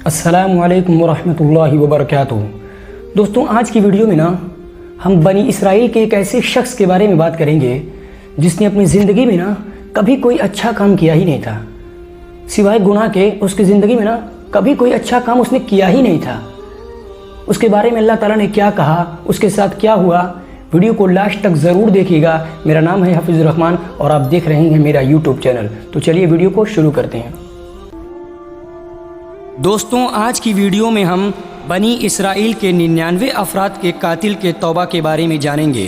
السلام علیکم ورحمۃ اللہ وبرکاتہ۔ دوستوں، آج کی ویڈیو میں ہم بنی اسرائیل کے ایک ایسے شخص کے بارے میں بات کریں گے جس نے اپنی زندگی میں کبھی کوئی اچھا کام کیا ہی نہیں تھا، سوائے گناہ کے۔ اس کی زندگی میں کبھی کوئی اچھا کام اس نے کیا ہی نہیں تھا۔ اس کے بارے میں اللہ تعالیٰ نے کیا کہا، اس کے ساتھ کیا ہوا، ویڈیو کو لاسٹ تک ضرور دیکھیے گا۔ میرا نام ہے حافظ الرحمن اور آپ دیکھ رہے ہیں میرا یوٹیوب چینل۔ تو چلیے ویڈیو کو شروع کرتے ہیں۔ دوستوں، آج کی ویڈیو میں ہم بنی اسرائیل کے 99 افراد کے قاتل کے توبہ کے بارے میں جانیں گے۔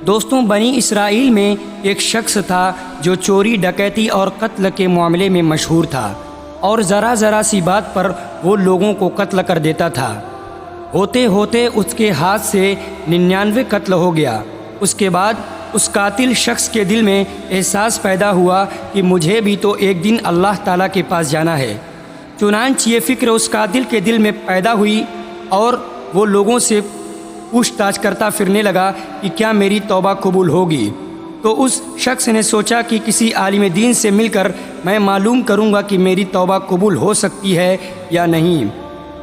دوستوں، بنی اسرائیل میں ایک شخص تھا جو چوری، ڈکیتی اور قتل کے معاملے میں مشہور تھا، اور ذرا سی بات پر وہ لوگوں کو قتل کر دیتا تھا۔ ہوتے ہوتے اس کے ہاتھ سے 99 قتل ہو گیا۔ اس کے بعد اس قاتل شخص کے دل میں احساس پیدا ہوا کہ مجھے بھی تو ایک دن اللہ تعالیٰ کے پاس جانا ہے۔ چنانچہ یہ فکر اس قاتل کے دل میں پیدا ہوئی اور وہ لوگوں سے پوچھ تاچھ کرتا پھرنے لگا کہ کیا میری توبہ قبول ہوگی۔ تو اس شخص نے سوچا کہ کسی عالم دین سے مل کر میں معلوم کروں گا کہ میری توبہ قبول ہو سکتی ہے یا نہیں۔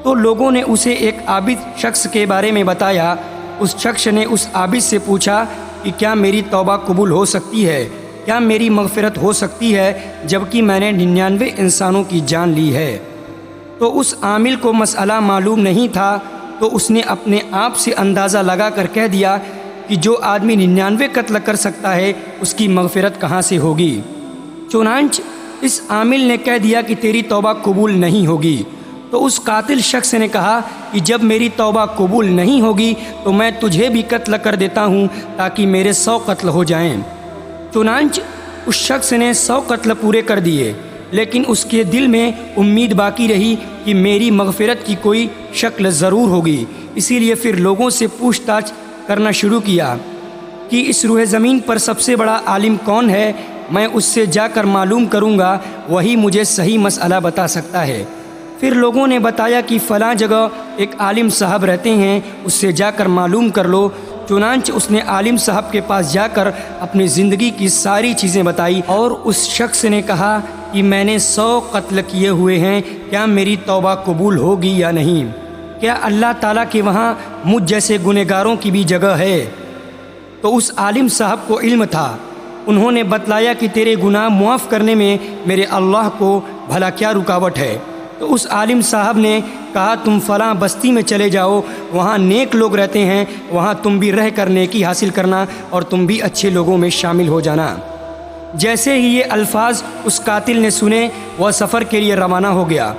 تو لوگوں نے اسے ایک عابد شخص کے بارے میں بتایا۔ اس شخص نے اس عابد سے پوچھا کہ کیا میری توبہ قبول ہو سکتی ہے، کیا میری مغفرت ہو سکتی ہے جبکہ میں نے 99 انسانوں کی جان لی ہے۔ تو اس عامل کو مسئلہ معلوم نہیں تھا، تو اس نے اپنے آپ سے اندازہ لگا کر کہہ دیا کہ جو آدمی 99 قتل کر سکتا ہے اس کی مغفرت کہاں سے ہوگی۔ چنانچہ اس عامل نے کہہ دیا کہ تیری توبہ قبول نہیں ہوگی۔ تو اس قاتل شخص نے کہا کہ جب میری توبہ قبول نہیں ہوگی تو میں تجھے بھی قتل کر دیتا ہوں تاکہ میرے 100 قتل ہو جائیں۔ چنانچہ اس شخص نے 100 قتل پورے کر دیے، لیکن اس کے دل میں امید باقی رہی کہ میری مغفرت کی کوئی شکل ضرور ہوگی۔ اسی لیے پھر لوگوں سے پوچھ تاچھ کرنا شروع کیا کہ اس روح زمین پر سب سے بڑا عالم کون ہے، میں اس سے جا کر معلوم کروں گا، وہی مجھے صحیح مسئلہ بتا سکتا ہے۔ پھر لوگوں نے بتایا کہ فلاں جگہ ایک عالم صاحب رہتے ہیں، اس سے جا کر معلوم کر لو۔ چنانچہ اس نے عالم صاحب کے پاس جا کر اپنی زندگی کی ساری چیزیں بتائی، اور اس شخص نے کہا کہ میں نے 100 قتل کیے ہوئے ہیں، کیا میری توبہ قبول ہوگی یا نہیں؟ کیا اللہ تعالیٰ کے وہاں مجھ جیسے گنہگاروں کی بھی جگہ ہے؟ تو اس عالم صاحب کو علم تھا۔ انہوں نے بتلایا کہ تیرے گناہ معاف کرنے میں میرے اللہ کو بھلا کیا رکاوٹ ہے؟ تو اس عالم صاحب نے کہا تم فلاں بستی میں چلے جاؤ، وہاں نیک لوگ رہتے ہیں، وہاں تم بھی رہ کر نیکی حاصل کرنا اور تم بھی اچھے لوگوں میں شامل ہو جانا۔ جیسے ہی یہ الفاظ اس قاتل نے سنے، وہ سفر کے لیے روانہ ہو گیا۔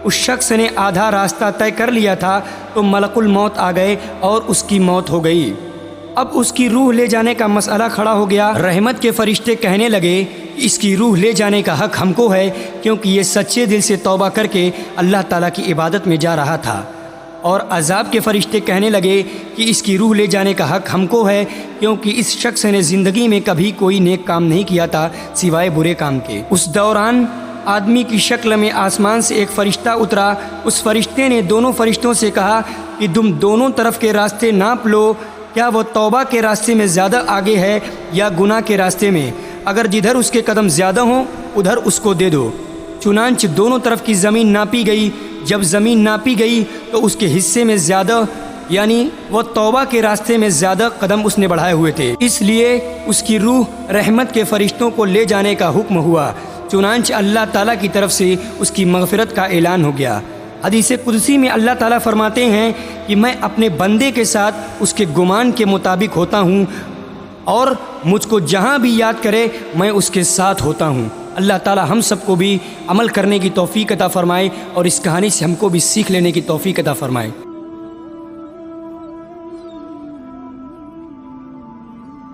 اس شخص نے آدھا راستہ طے کر لیا تھا تو ملک الموت آ گئے اور اس کی موت ہو گئی۔ اب اس کی روح لے جانے کا مسئلہ کھڑا ہو گیا۔ رحمت کے فرشتے کہنے لگے اس کی روح لے جانے کا حق ہم کو ہے، کیونکہ یہ سچے دل سے توبہ کر کے اللہ تعالیٰ کی عبادت میں جا رہا تھا۔ اور عذاب کے فرشتے کہنے لگے کہ اس کی روح لے جانے کا حق ہم کو ہے، کیونکہ اس شخص نے زندگی میں کبھی کوئی نیک کام نہیں کیا تھا سوائے برے کام کے۔ اس دوران آدمی کی شکل میں آسمان سے ایک فرشتہ اترا۔ اس فرشتے نے دونوں فرشتوں سے کہا کہ تم دونوں طرف کے راستے ناپ لو، کیا وہ توبہ کے راستے میں زیادہ آگے ہے یا گناہ کے راستے میں؟ اگر جدھر اس کے قدم زیادہ ہوں ادھر اس کو دے دو۔ چنانچہ دونوں طرف کی زمین ناپی گئی۔ جب زمین ناپی گئی تو اس کے حصے میں زیادہ، یعنی وہ توبہ کے راستے میں زیادہ قدم اس نے بڑھائے ہوئے تھے، اس لیے اس کی روح رحمت کے فرشتوں کو لے جانے کا حکم ہوا۔ چنانچہ اللہ تعالیٰ کی طرف سے اس کی مغفرت کا اعلان ہو گیا۔ حدیث قدسی میں اللہ تعالیٰ فرماتے ہیں کہ میں اپنے بندے کے ساتھ اس کے گمان کے مطابق ہوتا ہوں، اور مجھ کو جہاں بھی یاد کرے میں اس کے ساتھ ہوتا ہوں۔ اللہ تعالیٰ ہم سب کو بھی عمل کرنے کی توفیق عطا فرمائے اور اس کہانی سے ہم کو بھی سیکھ لینے کی توفیق عطا فرمائے۔